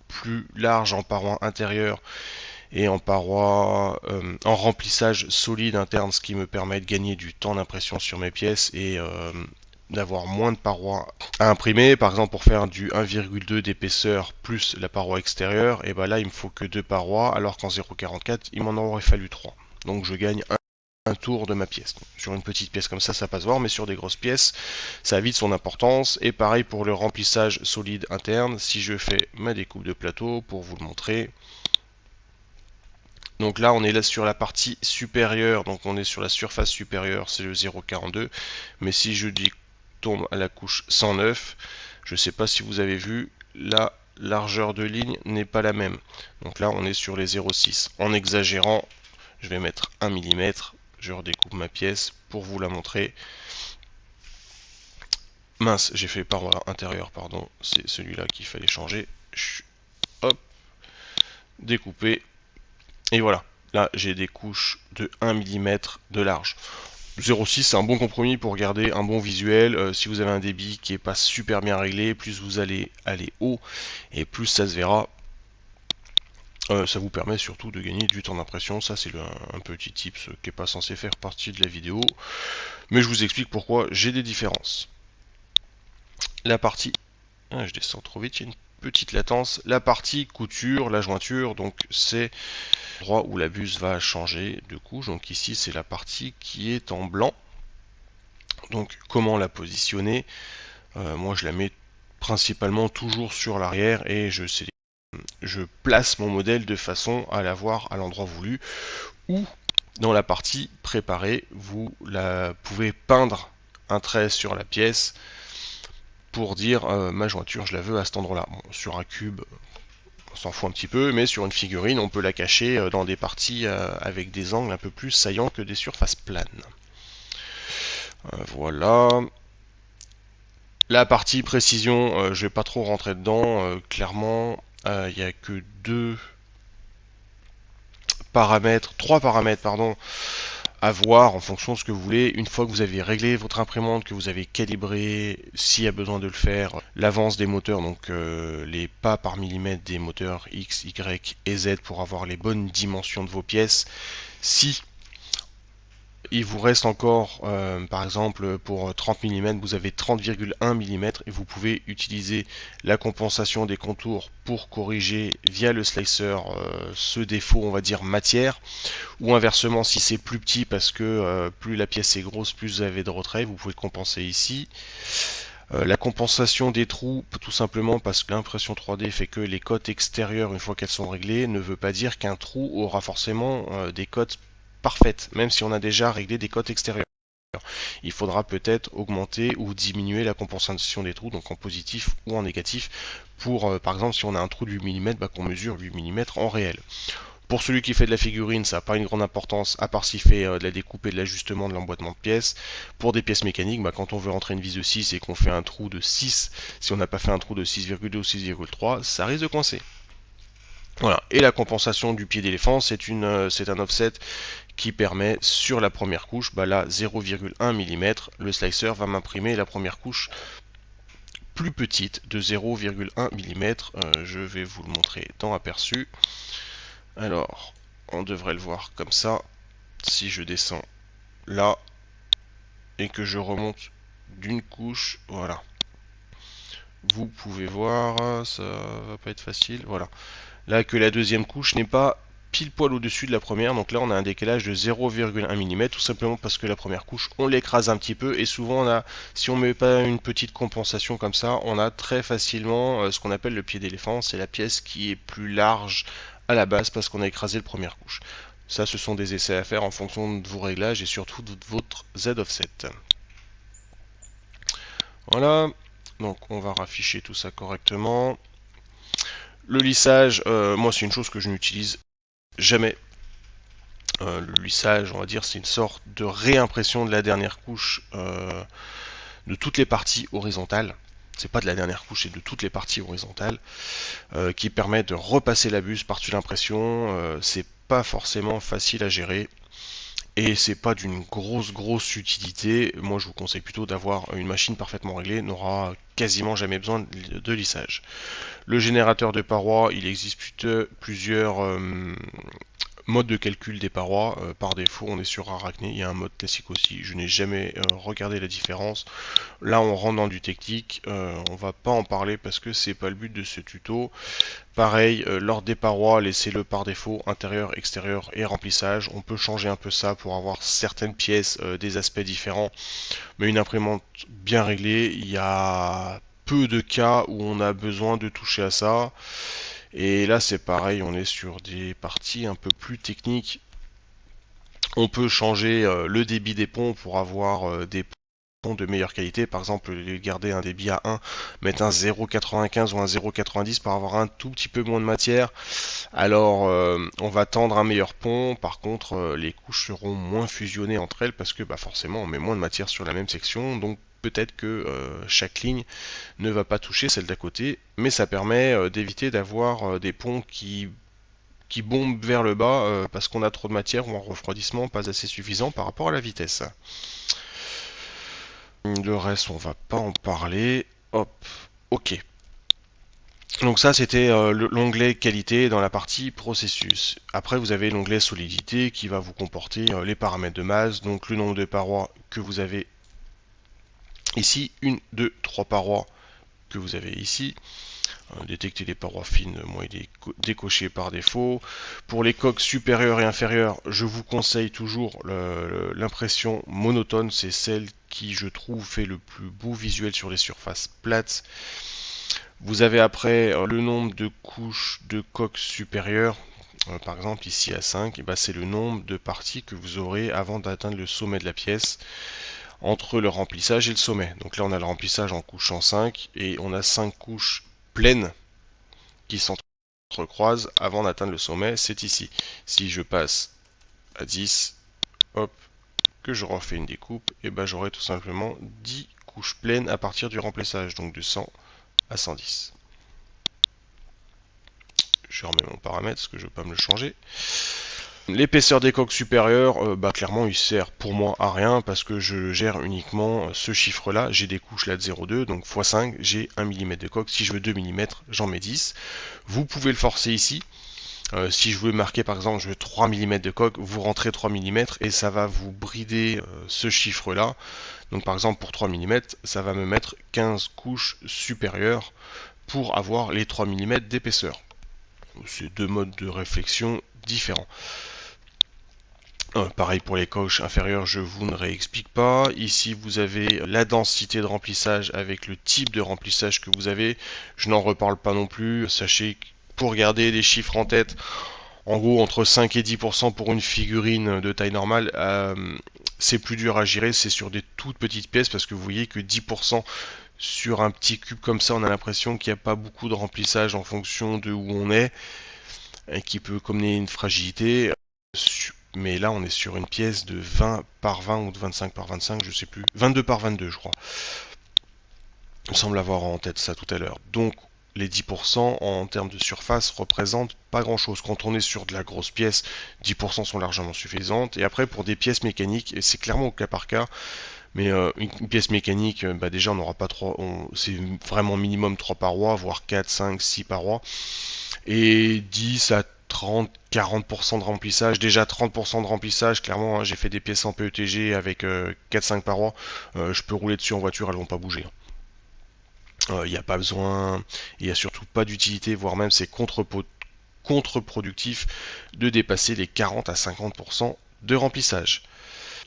plus large en paroi intérieure et en paroi en remplissage solide interne, ce qui me permet de gagner du temps d'impression sur mes pièces et d'avoir moins de parois à imprimer. Par exemple, pour faire du 1,2 d'épaisseur plus la paroi extérieure, et ben là il me faut que 2 parois, alors qu'en 0,44 il m'en aurait fallu 3. Donc je gagne un tour de ma pièce. Sur une petite pièce comme ça passe voir, mais sur des grosses pièces, ça a vite son importance. Et pareil pour le remplissage solide interne, si je fais ma découpe de plateau pour vous le montrer. Donc là on est là sur la partie supérieure, donc on est sur la surface supérieure, c'est le 0,42. Mais si je dis tombe à la couche 109, je ne sais pas si vous avez vu, la largeur de ligne n'est pas la même. Donc là on est sur les 0,6. En exagérant, je vais mettre 1 mm. Je redécoupe ma pièce pour vous la montrer. Mince, j'ai fait paroi intérieure, pardon. C'est celui-là qu'il fallait changer. Hop, découper. Et voilà. Là, j'ai des couches de 1 mm de large. 0,6 c'est un bon compromis pour garder un bon visuel. Si vous avez un débit qui n'est pas super bien réglé, plus vous allez aller haut et plus ça se verra. Ça vous permet surtout de gagner du temps d'impression. Ça c'est un petit tips qui n'est pas censé faire partie de la vidéo, mais je vous explique pourquoi j'ai des différences. La partie, je descends trop vite, il y a une petite latence. La partie couture, la jointure, donc c'est l'endroit où la buse va changer de couche. Donc ici c'est la partie qui est en blanc. Donc comment la positionner? Moi je la mets principalement toujours sur l'arrière et je place mon modèle de façon à l'avoir à l'endroit voulu, ou dans la partie préparée, vous pouvez peindre un trait sur la pièce pour dire ma jointure je la veux à cet endroit là. Bon, sur un cube on s'en fout un petit peu, mais sur une figurine on peut la cacher dans des parties avec des angles un peu plus saillants que des surfaces planes. Voilà. La partie précision, je vais pas trop rentrer dedans, clairement il n'y a que trois paramètres pardon, à voir en fonction de ce que vous voulez. Une fois que vous avez réglé votre imprimante, que vous avez calibré, s'il y a besoin de le faire, l'avance des moteurs, donc les pas par millimètre des moteurs X, Y et Z pour avoir les bonnes dimensions de vos pièces. Si il vous reste encore, par exemple, pour 30 mm, vous avez 30,1 mm et vous pouvez utiliser la compensation des contours pour corriger via le slicer ce défaut, on va dire, matière. Ou inversement, si c'est plus petit parce que plus la pièce est grosse, plus vous avez de retrait, vous pouvez compenser ici. La compensation des trous, tout simplement parce que l'impression 3D fait que les cotes extérieures, une fois qu'elles sont réglées, ne veut pas dire qu'un trou aura forcément des cotes parfaites, même si on a déjà réglé des cotes extérieures. Il faudra peut-être augmenter ou diminuer la compensation des trous, donc en positif ou en négatif, pour par exemple si on a un trou de 8 mm, qu'on mesure 8 mm en réel. Pour celui qui fait de la figurine, ça n'a pas une grande importance, à part s'il fait de la découpe et de l'ajustement de l'emboîtement de pièces. Pour des pièces mécaniques, quand on veut rentrer une vis de 6 et qu'on fait un trou de 6, si on n'a pas fait un trou de 6,2 ou 6,3, ça risque de coincer. Voilà. Et la compensation du pied d'éléphant, c'est un offset qui permet sur la première couche, là 0,1 mm, le slicer va m'imprimer la première couche plus petite de 0,1 mm. Je vais vous le montrer dans aperçu. Alors, on devrait le voir comme ça. si je descends là et que je remonte d'une couche, voilà. Vous pouvez voir, ça va pas être facile, voilà. Là que la deuxième couche n'est pas pile poil au-dessus de la première, donc là on a un décalage de 0,1 mm, tout simplement parce que la première couche on l'écrase un petit peu, et souvent on a, si on met pas une petite compensation comme ça, on a très facilement ce qu'on appelle le pied d'éléphant, c'est la pièce qui est plus large à la base parce qu'on a écrasé la première couche. Ça, ce sont des essais à faire en fonction de vos réglages et surtout de votre Z offset. Voilà, donc on va rafficher tout ça correctement. Le lissage, moi c'est une chose que je n'utilise jamais. Le lissage, on va dire, c'est une sorte de réimpression de la dernière couche de toutes les parties horizontales. C'est pas de la dernière couche, c'est de toutes les parties horizontales qui permet de repasser la buse par-dessus l'impression. C'est pas forcément facile à gérer et c'est pas d'une grosse utilité. Moi, je vous conseille plutôt d'avoir une machine parfaitement réglée, n'aura quasiment jamais besoin de lissage. Le générateur de parois, il existe plusieurs mode de calcul des parois. Par défaut, on est sur Arachné, il y a un mode classique aussi. Je n'ai jamais regardé la différence. Là, on rentre dans du technique. On va pas en parler parce que c'est pas le but de ce tuto. Pareil, l'ordre des parois, laissez-le par défaut, intérieur, extérieur et remplissage. On peut changer un peu ça pour avoir certaines pièces des aspects différents. Mais une imprimante bien réglée, il y a peu de cas où on a besoin de toucher à ça. Et là c'est pareil, on est sur des parties un peu plus techniques. On peut changer le débit des ponts pour avoir des ponts de meilleure qualité. Par exemple, garder un débit à 1, mettre un 0,95 ou un 0,90 pour avoir un tout petit peu moins de matière. Alors on va tendre un meilleur pont. Par contre, les couches seront moins fusionnées entre elles parce que bah, forcément on met moins de matière sur la même section. Donc peut-être que chaque ligne ne va pas toucher celle d'à côté, mais ça permet d'éviter d'avoir des ponts qui bombent vers le bas parce qu'on a trop de matière ou un refroidissement pas assez suffisant par rapport à la vitesse. Le reste, on va pas en parler. Hop, ok. Donc ça, c'était l'onglet qualité dans la partie processus. Après, vous avez l'onglet solidité qui va vous comporter les paramètres de masse, donc le nombre de parois que vous avez ici, 1, 2, 3 parois que vous avez ici. Détecter les parois fines, moi il est décoché par défaut. Pour les coques supérieures et inférieures, je vous conseille toujours l'impression monotone, c'est celle qui je trouve fait le plus beau visuel sur les surfaces plates. Vous avez après le nombre de couches de coques supérieures. Par exemple ici à 5, et ben c'est le nombre de parties que vous aurez avant d'atteindre le sommet de la pièce, entre le remplissage et le sommet. Donc là on a le remplissage en couche en 5 et on a 5 couches pleines qui s'entrecroisent avant d'atteindre le sommet, c'est ici. Si je passe à 10, hop, que je refais une découpe, et ben j'aurai tout simplement 10 couches pleines à partir du remplissage, donc de 100 à 110. Je remets mon paramètre parce que je ne veux pas me le changer. L'épaisseur des coques supérieures, bah clairement il sert pour moi à rien parce que je gère uniquement ce chiffre là. J'ai des couches là de 0,2, donc x5, j'ai 1 mm de coque. Si je veux 2 mm, j'en mets 10. Vous pouvez le forcer ici. Si je veux marquer par exemple, je veux 3 mm de coque, vous rentrez 3 mm et ça va vous brider ce chiffre là. Donc par exemple pour 3 mm, ça va me mettre 15 couches supérieures pour avoir les 3 mm d'épaisseur. C'est deux modes de réflexion différents. Pareil pour les coques inférieures, je vous ne réexplique pas. Ici, vous avez la densité de remplissage avec le type de remplissage que vous avez. Je n'en reparle pas non plus. Sachez que pour garder des chiffres en tête, en gros entre 5 et 10% pour une figurine de taille normale, c'est plus dur à gérer. C'est sur des toutes petites pièces parce que vous voyez que 10% sur un petit cube comme ça, on a l'impression qu'il n'y a pas beaucoup de remplissage en fonction de où on est et qui peut commener une fragilité. Mais là on est sur une pièce de 20 par 20 ou de 25 par 25, je sais plus, 22 par 22 je crois. Il me semble avoir en tête ça tout à l'heure. Donc les 10% en termes de surface représentent pas grand chose. Quand on est sur de la grosse pièce, 10% sont largement suffisantes. Et après pour des pièces mécaniques, et c'est clairement au cas par cas, mais une pièce mécanique, bah déjà on n'aura pas 3, c'est vraiment minimum 3 parois, voire 4, 5, 6 parois. Et 10 à 30-40% de remplissage. Déjà 30% de remplissage, clairement, hein, j'ai fait des pièces en PETG avec 4-5 parois. Je peux rouler dessus en voiture, elles vont pas bouger. Il n'y a pas besoin, il n'y a surtout pas d'utilité, voire même c'est contre-productif de dépasser les 40 à 50% de remplissage.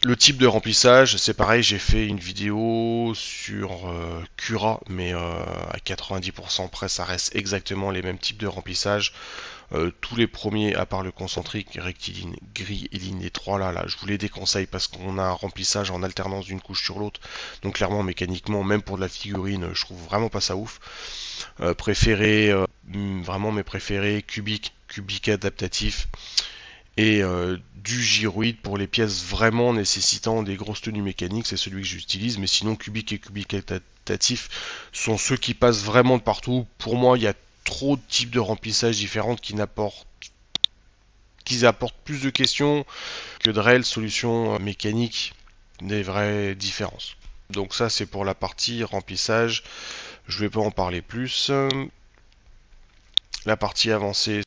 Le type de remplissage, c'est pareil, j'ai fait une vidéo sur Cura, mais à 90% près, ça reste exactement les mêmes types de remplissage. Tous les premiers, à part le concentrique, rectiligne, gris et ligne, les trois là, je vous les déconseille parce qu'on a un remplissage en alternance d'une couche sur l'autre. Donc clairement, mécaniquement, même pour de la figurine, je trouve vraiment pas ça ouf. Vraiment mes préférés, cubique adaptatif et du gyroïde pour les pièces vraiment nécessitant des grosses tenues mécaniques, c'est celui que j'utilise, mais sinon cubique et cubique adaptatif sont ceux qui passent vraiment de partout. Pour moi, il y a trop de types de remplissage différents qui apportent plus de questions que de réelles solutions mécaniques, des vraies différences. Donc ça c'est pour la partie remplissage, je vais pas en parler plus. La partie avancée,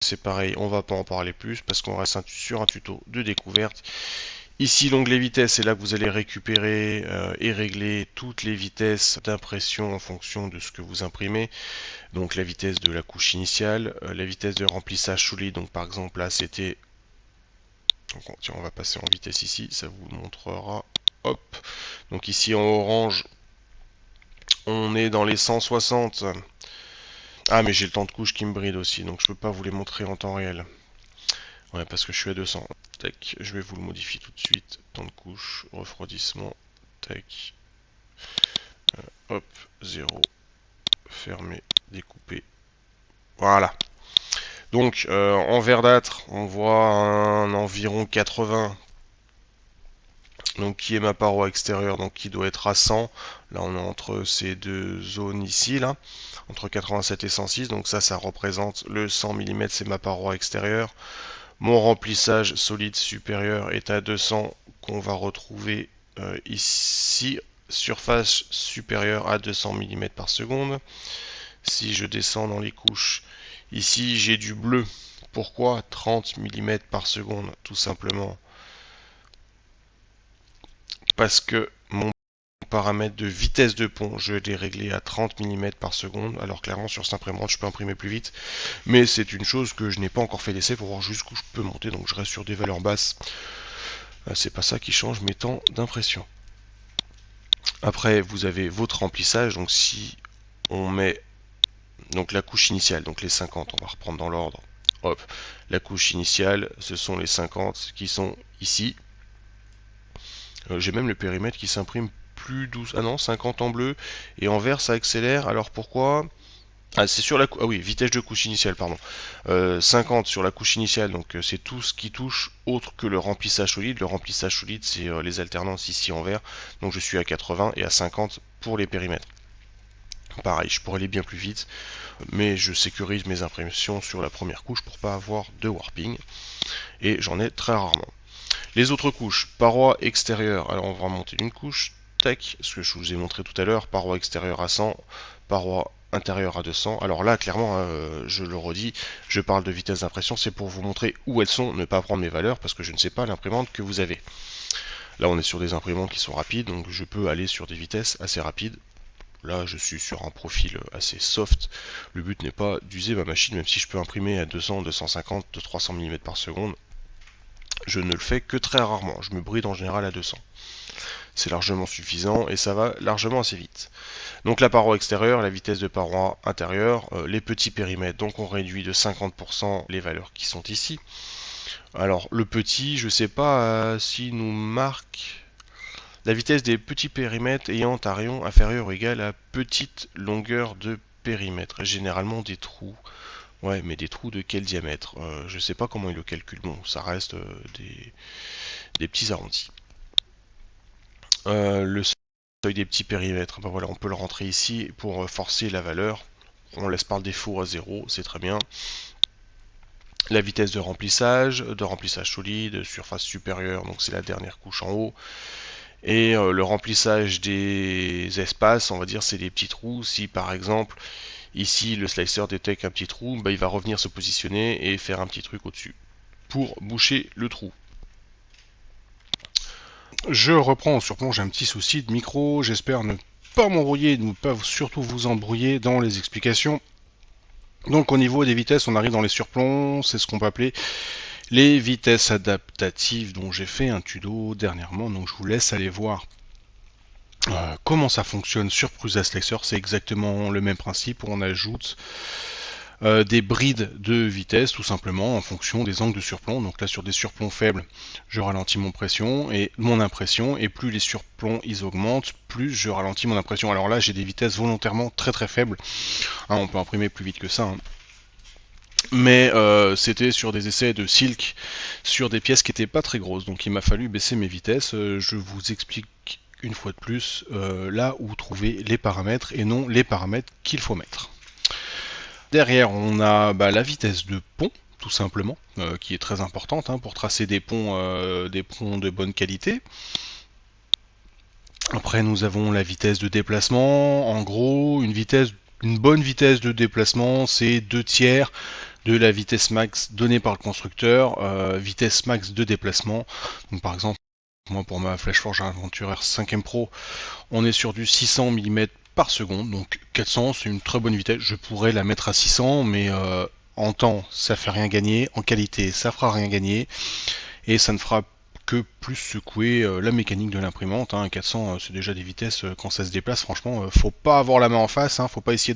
c'est pareil, on va pas en parler plus parce qu'on reste sur un tuto de découverte. Ici, l'onglet vitesse, c'est là que vous allez récupérer et régler toutes les vitesses d'impression en fonction de ce que vous imprimez. Donc la vitesse de la couche initiale, la vitesse de remplissage solide. Donc par exemple là, c'était... Tiens, on va passer en vitesse ici, ça vous montrera. Hop. Donc ici en orange, on est dans les 160. Ah mais j'ai le temps de couche qui me bride aussi, donc je peux pas vous les montrer en temps réel. Ouais, parce que je suis à 200. Tac, je vais vous le modifier tout de suite. Temps de couche, refroidissement. Tac. Hop, 0. Fermer, découper. Voilà. Donc, en verdâtre, on voit un environ 80. Donc, qui est ma paroi extérieure, donc qui doit être à 100. Là, on est entre ces deux zones ici, là. Entre 87 et 106. Donc ça représente le 100 mm, c'est ma paroi extérieure. Mon remplissage solide supérieur est à 200 qu'on va retrouver ici. Surface supérieure à 200 mm par seconde. Si je descends dans les couches, ici j'ai du bleu. Pourquoi 30 mm par seconde? Tout simplement parce que mon paramètre de vitesse de pont, je l'ai réglé à 30 mm par seconde. Alors clairement sur cette imprimante je peux imprimer plus vite, mais c'est une chose que je n'ai pas encore fait d'essai pour voir jusqu'où je peux monter, donc je reste sur des valeurs basses. C'est pas ça qui change mes temps d'impression. Après vous avez votre remplissage, donc si on met donc la couche initiale, donc les 50, on va reprendre dans l'ordre. Hop, la couche initiale, ce sont les 50 qui sont ici. J'ai même le périmètre qui s'imprime plus douce. Ah non, 50 en bleu et en vert ça accélère. Alors pourquoi? Ah, c'est sur la ah oui, vitesse de couche initiale, pardon. 50 sur la couche initiale, donc c'est tout ce qui touche autre que le remplissage solide. Le remplissage solide, c'est les alternances ici en vert. Donc je suis à 80 et à 50 pour les périmètres. Pareil, je pourrais aller bien plus vite, mais je sécurise mes impressions sur la première couche pour pas avoir de warping. Et j'en ai très rarement. Les autres couches, paroi extérieure, alors on va remonter d'une couche, tac, ce que je vous ai montré tout à l'heure, paroi extérieure à 100, paroi intérieure à 200. Alors là, clairement, je le redis, je parle de vitesse d'impression, c'est pour vous montrer où elles sont, ne pas prendre mes valeurs, parce que je ne sais pas l'imprimante que vous avez. Là, on est sur des imprimantes qui sont rapides, donc je peux aller sur des vitesses assez rapides. Là, je suis sur un profil assez soft. Le but n'est pas d'user ma machine, même si je peux imprimer à 200, 250, 300 mm par seconde. Je ne le fais que très rarement. Je me bride en général à 200. C'est largement suffisant et ça va largement assez vite. Donc la paroi extérieure, la vitesse de paroi intérieure, les petits périmètres. Donc on réduit de 50% les valeurs qui sont ici. Alors le petit, je ne sais pas s'il nous marque la vitesse des petits périmètres ayant un rayon inférieur ou égal à petite longueur de périmètre. Généralement des trous. Ouais, mais des trous de quel diamètre? Je sais pas comment il le calcule. Bon, ça reste des petits arrondis. Le seuil des petits périmètres, ben voilà, on peut le rentrer ici pour forcer la valeur. On laisse par défaut à 0, c'est très bien. La vitesse de remplissage solide, surface supérieure, donc c'est la dernière couche en haut. Et le remplissage des espaces, on va dire, c'est des petits trous. Si par exemple, Ici, le slicer détecte un petit trou, il va revenir se positionner et faire un petit truc au-dessus pour boucher le trou. Je reprends au surplomb, j'ai un petit souci de micro, j'espère ne pas m'embrouiller, ne pas surtout vous embrouiller dans les explications. Donc au niveau des vitesses, on arrive dans les surplombs, c'est ce qu'on peut appeler les vitesses adaptatives dont j'ai fait un tuto dernièrement, donc je vous laisse aller voir comment ça fonctionne sur Prusa Slicer. C'est exactement le même principe où on ajoute des brides de vitesse tout simplement en fonction des angles de surplomb. Donc là sur des surplombs faibles, je ralentis mon impression, et plus les surplombs ils augmentent, plus je ralentis mon impression. Alors là j'ai des vitesses volontairement très très faibles, hein, on peut imprimer plus vite que ça, hein. Mais c'était sur des essais de silk, sur des pièces qui n'étaient pas très grosses, donc il m'a fallu baisser mes vitesses. Je vous explique une fois de plus là où trouver les paramètres et non les paramètres qu'il faut mettre. Derrière, on a la vitesse de pont, tout simplement, qui est très importante hein, pour tracer des ponts de bonne qualité. Après, nous avons la vitesse de déplacement. En gros, une bonne vitesse de déplacement, c'est 2/3 de la vitesse max donnée par le constructeur, vitesse max de déplacement. Donc, par exemple, moi pour ma Flash Forge Adventurer 5ème Pro, on est sur du 600 mm par seconde, donc 400 c'est une très bonne vitesse. Je pourrais la mettre à 600, mais en temps ça fait rien gagner, en qualité ça fera rien gagner, et ça ne fera que plus secouer la mécanique de l'imprimante. 400 c'est déjà des vitesses quand ça se déplace, franchement faut pas avoir la main en face, faut pas essayer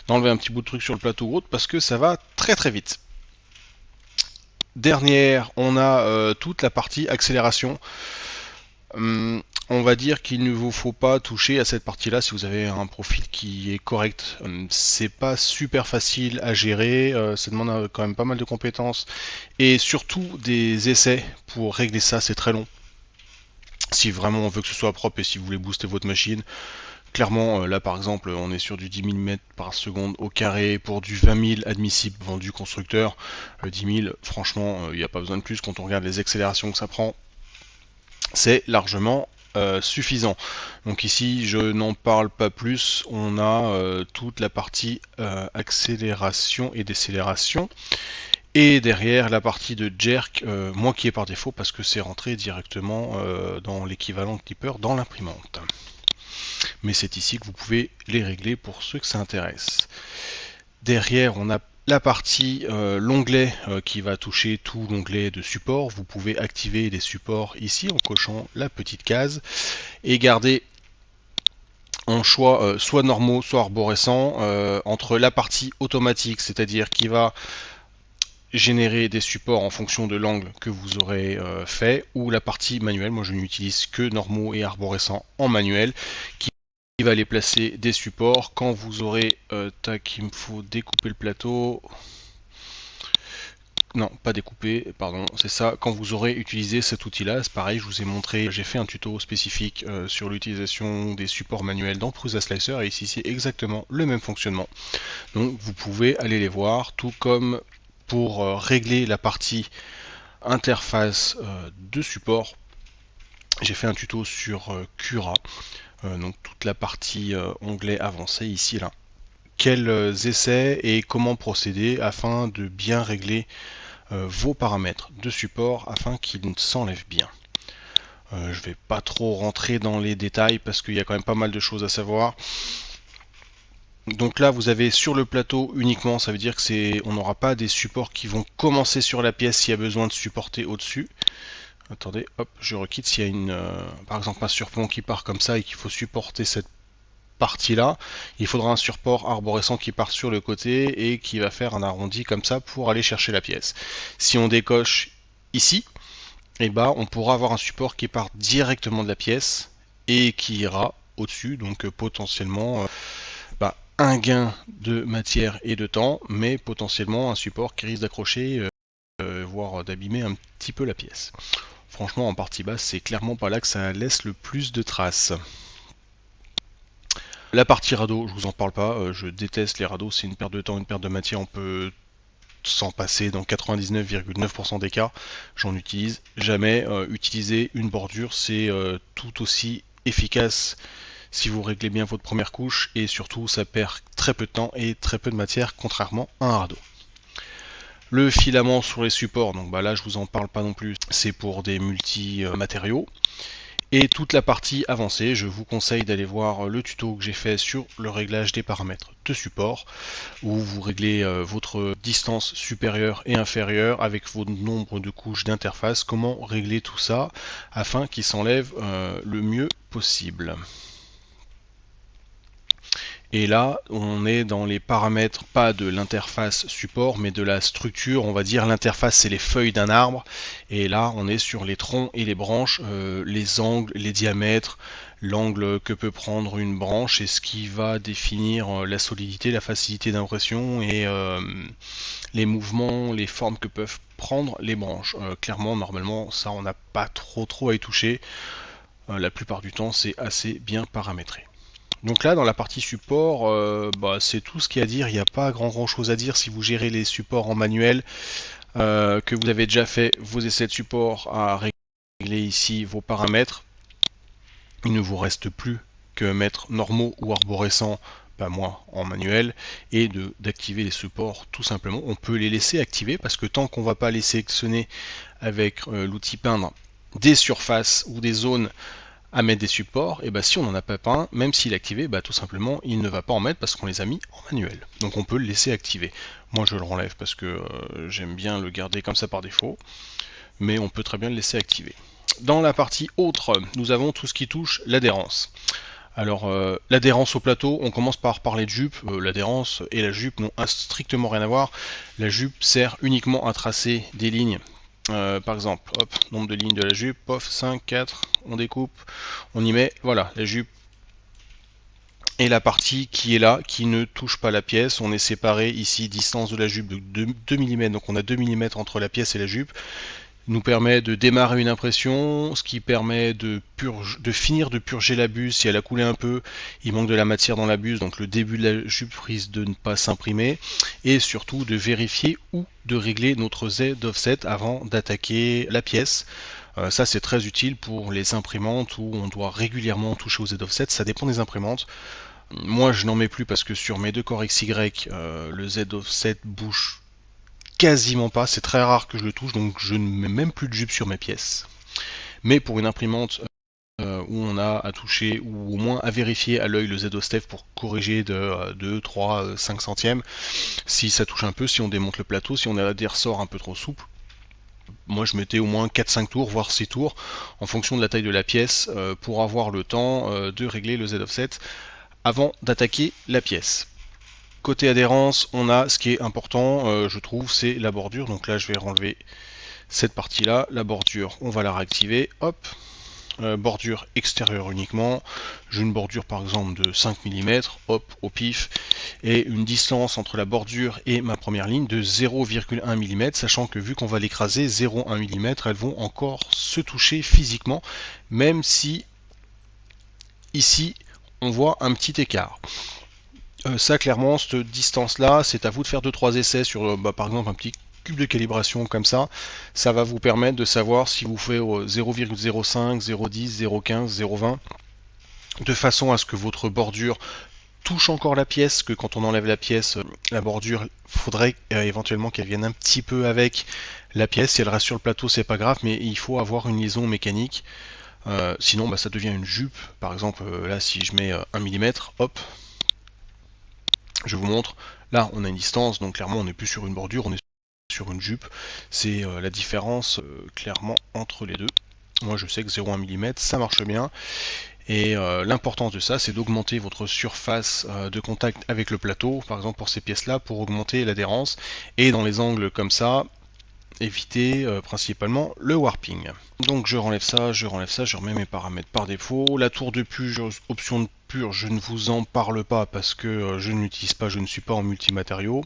d'enlever un petit bout de truc sur le plateau ou autre parce que ça va très très vite. Dernière, on a toute la partie accélération. On va dire qu'il ne vous faut pas toucher à cette partie-là si vous avez un profil qui est correct. C'est pas super facile à gérer, ça demande quand même pas mal de compétences et surtout des essais pour régler ça, c'est très long. Si vraiment on veut que ce soit propre et si vous voulez booster votre machine, clairement là par exemple on est sur du 10 000 mètres par seconde au carré pour du 20 000 admissible vendu constructeur. 10 000 franchement il n'y a pas besoin de plus quand on regarde les accélérations que ça prend. C'est largement suffisant. Donc ici je n'en parle pas plus, on a toute la partie accélération et décélération, et derrière la partie de jerk, moi qui est par défaut parce que c'est rentré directement dans l'équivalent Clipper dans l'imprimante. Mais c'est ici que vous pouvez les régler pour ceux que ça intéresse. Derrière on a la partie, l'onglet qui va toucher tout l'onglet de support. Vous pouvez activer les supports ici en cochant la petite case et garder en choix soit normaux, soit arborescents entre la partie automatique, c'est-à-dire qui va générer des supports en fonction de l'angle que vous aurez fait, ou la partie manuelle. Moi je n'utilise que normaux et arborescents en manuel, qui va aller placer des supports quand vous aurez tac, il me faut découper le plateau, non pas découper, pardon, c'est ça, quand vous aurez utilisé cet outil là. C'est pareil, je vous ai montré, j'ai fait un tuto spécifique sur l'utilisation des supports manuels dans Prusa Slicer, et ici c'est exactement le même fonctionnement, donc vous pouvez aller les voir, tout comme pour régler la partie interface de support. J'ai fait un tuto sur Cura, donc toute la partie onglet avancé ici là. Quels essais et comment procéder afin de bien régler vos paramètres de support afin qu'ils s'enlèvent bien. Je vais pas trop rentrer dans les détails parce qu'il y a quand même pas mal de choses à savoir. Donc là vous avez sur le plateau uniquement, ça veut dire que on n'aura pas des supports qui vont commencer sur la pièce s'il y a besoin de supporter au-dessus. Attendez, hop, je requitte s'il y a par exemple un surplomb qui part comme ça et qu'il faut supporter cette partie là, il faudra un support arborescent qui part sur le côté et qui va faire un arrondi comme ça pour aller chercher la pièce. Si on décoche ici, on pourra avoir un support qui part directement de la pièce et qui ira au-dessus, donc potentiellement un gain de matière et de temps, mais potentiellement un support qui risque d'accrocher, voire d'abîmer un petit peu la pièce. Franchement, en partie basse, c'est clairement pas là que ça laisse le plus de traces. La partie radeau, je vous en parle pas, je déteste les radeaux, c'est une perte de temps, une perte de matière, on peut s'en passer dans 99,9% des cas, j'en utilise jamais. Utiliser une bordure, c'est tout aussi efficace, si vous réglez bien votre première couche, et surtout ça perd très peu de temps et très peu de matière contrairement à un radeau. Le filament sur les supports, donc là je vous en parle pas non plus, c'est pour des multi-matériaux. Et toute la partie avancée, je vous conseille d'aller voir le tuto que j'ai fait sur le réglage des paramètres de support, où vous réglez votre distance supérieure et inférieure avec votre nombre de couches d'interface, comment régler tout ça afin qu'il s'enlève le mieux possible. Et là, on est dans les paramètres, pas de l'interface support, mais de la structure. On va dire l'interface, c'est les feuilles d'un arbre. Et là, on est sur les troncs et les branches, les angles, les diamètres, l'angle que peut prendre une branche et ce qui va définir la solidité, la facilité d'impression et les mouvements, les formes que peuvent prendre les branches. Clairement, normalement, ça, on n'a pas trop à y toucher. La plupart du temps, c'est assez bien paramétré. Donc là, dans la partie support, c'est tout ce qu'il y a à dire. Il n'y a pas grand chose à dire si vous gérez les supports en manuel, que vous avez déjà fait vos essais de support à régler ici vos paramètres. Il ne vous reste plus que mettre normaux ou arborescents, pas moi en manuel, et d'activer les supports tout simplement. On peut les laisser activer parce que tant qu'on ne va pas les sélectionner avec l'outil peindre des surfaces ou des zones à mettre des supports, et si on n'en a pas peint, même s'il est activé, tout simplement il ne va pas en mettre parce qu'on les a mis en manuel. Donc on peut le laisser activer. Moi je le renlève parce que j'aime bien le garder comme ça par défaut, mais on peut très bien le laisser activer. Dans la partie autre, nous avons tout ce qui touche l'adhérence. Alors l'adhérence au plateau, on commence par parler de jupe. L'adhérence et la jupe n'ont strictement rien à voir. La jupe sert uniquement à tracer des lignes. Par exemple, hop, nombre de lignes de la jupe, pof, 5, 4, on découpe, on y met, voilà, la jupe. Et la partie qui est là, qui ne touche pas la pièce, on est séparé ici, distance de la jupe de 2 mm, donc on a 2 mm entre la pièce et la jupe, nous permet de démarrer une impression, ce qui permet de finir de purger la buse. Si elle a coulé un peu, il manque de la matière dans la buse, donc le début de la jupe risque de ne pas s'imprimer, et surtout de vérifier ou de régler notre Z d'offset avant d'attaquer la pièce. Ça c'est très utile pour les imprimantes où on doit régulièrement toucher au Z offset, ça dépend des imprimantes. Moi je n'en mets plus parce que sur mes deux corps XY, le Z offset bouge quasiment pas, c'est très rare que je le touche, donc je ne mets même plus de jupe sur mes pièces. Mais pour une imprimante où on a à toucher ou au moins à vérifier à l'œil le Z-Ostef pour corriger de 2, 3, 5 centièmes, si ça touche un peu, si on démonte le plateau, si on a des ressorts un peu trop souples, moi je mettais au moins 4-5 tours, voire 6 tours, en fonction de la taille de la pièce, pour avoir le temps de régler le Z-Offset avant d'attaquer la pièce. Côté adhérence, on a ce qui est important, je trouve, c'est la bordure. Donc là, je vais renlever cette partie-là. La bordure, on va la réactiver. Hop, bordure extérieure uniquement. J'ai une bordure par exemple de 5 mm, hop, au pif. Et une distance entre la bordure et ma première ligne de 0,1 mm, sachant que vu qu'on va l'écraser, 0,1 mm, elles vont encore se toucher physiquement, même si ici, on voit un petit écart. Ça clairement, cette distance là, c'est à vous de faire 2-3 essais sur par exemple un petit cube de calibration comme ça. Ça va vous permettre de savoir si vous faites 0,05, 0,10, 0,15, 0,20 de façon à ce que votre bordure touche encore la pièce, que quand on enlève la pièce, la bordure, faudrait éventuellement qu'elle vienne un petit peu avec la pièce. Si elle reste sur le plateau, c'est pas grave, mais il faut avoir une liaison mécanique. Sinon, ça devient une jupe. Par exemple, là, si je mets 1 mm, hop, je vous montre, là on a une distance, donc clairement on n'est plus sur une bordure, on est sur une jupe. C'est la différence clairement entre les deux. Moi je sais que 0,1 mm ça marche bien. Et l'importance de ça, c'est d'augmenter votre surface de contact avec le plateau, par exemple pour ces pièces-là, pour augmenter l'adhérence. Et dans les angles comme ça, éviter principalement le warping. Donc je renlève ça, je remets mes paramètres par défaut. La tour de purge, option de purge, je ne vous en parle pas parce que je ne l'utilise pas, je ne suis pas en multimatériaux.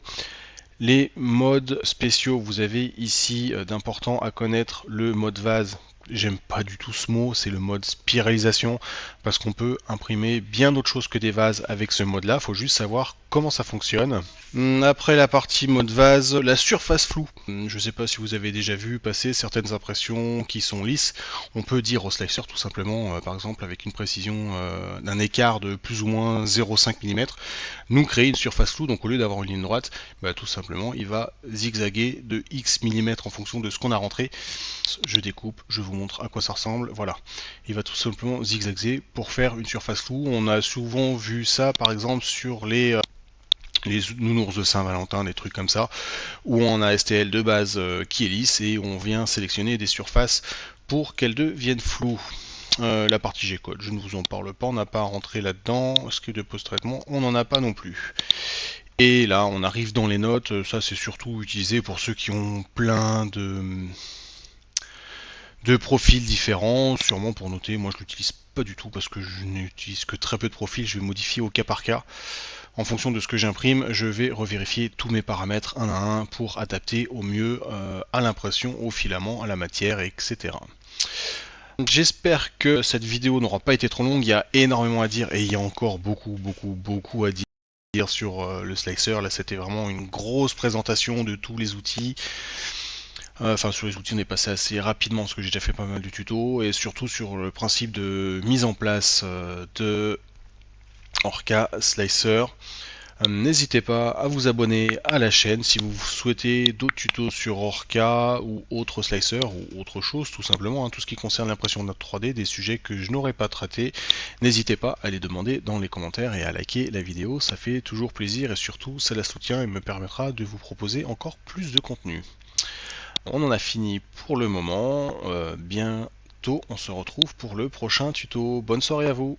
Les modes spéciaux, vous avez ici d'important à connaître le mode vase j'aime pas du tout ce mot, c'est le mode spiralisation, parce qu'on peut imprimer bien d'autres choses que des vases avec ce mode là, faut juste savoir comment ça fonctionne. Après la partie mode vase, la surface floue. Je sais pas si vous avez déjà vu passer certaines impressions qui sont lisses, on peut dire au slicer tout simplement, par exemple avec une précision d'un écart de plus ou moins 0,5 mm, nous créer une surface floue, donc au lieu d'avoir une ligne droite, bah, tout simplement il va zigzaguer de X mm en fonction de ce qu'on a rentré. Je découpe, je vous montre à quoi ça ressemble, voilà. Il va tout simplement zigzaguer pour faire une surface floue. On a souvent vu ça par exemple sur les nounours de Saint-Valentin, des trucs comme ça, où on a STL de base qui est lisse et on vient sélectionner des surfaces pour qu'elles deviennent floues. La partie G-code, je ne vous en parle pas, on n'a pas à rentrer là-dedans. Ce que de post-traitement, on n'en a pas non plus. Et là, on arrive dans les notes. Ça, c'est surtout utilisé pour ceux qui ont plein de profils différents, sûrement pour noter. Moi, je l'utilise pas du tout parce que je n'utilise que très peu de profils. Je vais modifier au cas par cas. En fonction de ce que j'imprime, je vais revérifier tous mes paramètres un à un pour adapter au mieux à l'impression, au filament, à la matière, etc. J'espère que cette vidéo n'aura pas été trop longue. Il y a énormément à dire et il y a encore beaucoup à dire sur le slicer. Là, c'était vraiment une grosse présentation de tous les outils. Enfin, sur les outils, on est passé assez rapidement parce que j'ai déjà fait pas mal de tutos, et surtout sur le principe de mise en place de Orca Slicer. N'hésitez pas à vous abonner à la chaîne si vous souhaitez d'autres tutos sur Orca ou autre slicer ou autre chose, tout simplement, tout ce qui concerne l'impression de 3D, des sujets que je n'aurais pas traités. N'hésitez pas à les demander dans les commentaires et à liker la vidéo, ça fait toujours plaisir et surtout ça la soutient et me permettra de vous proposer encore plus de contenu. On en a fini pour le moment. Bientôt, on se retrouve pour le prochain tuto. Bonne soirée à vous!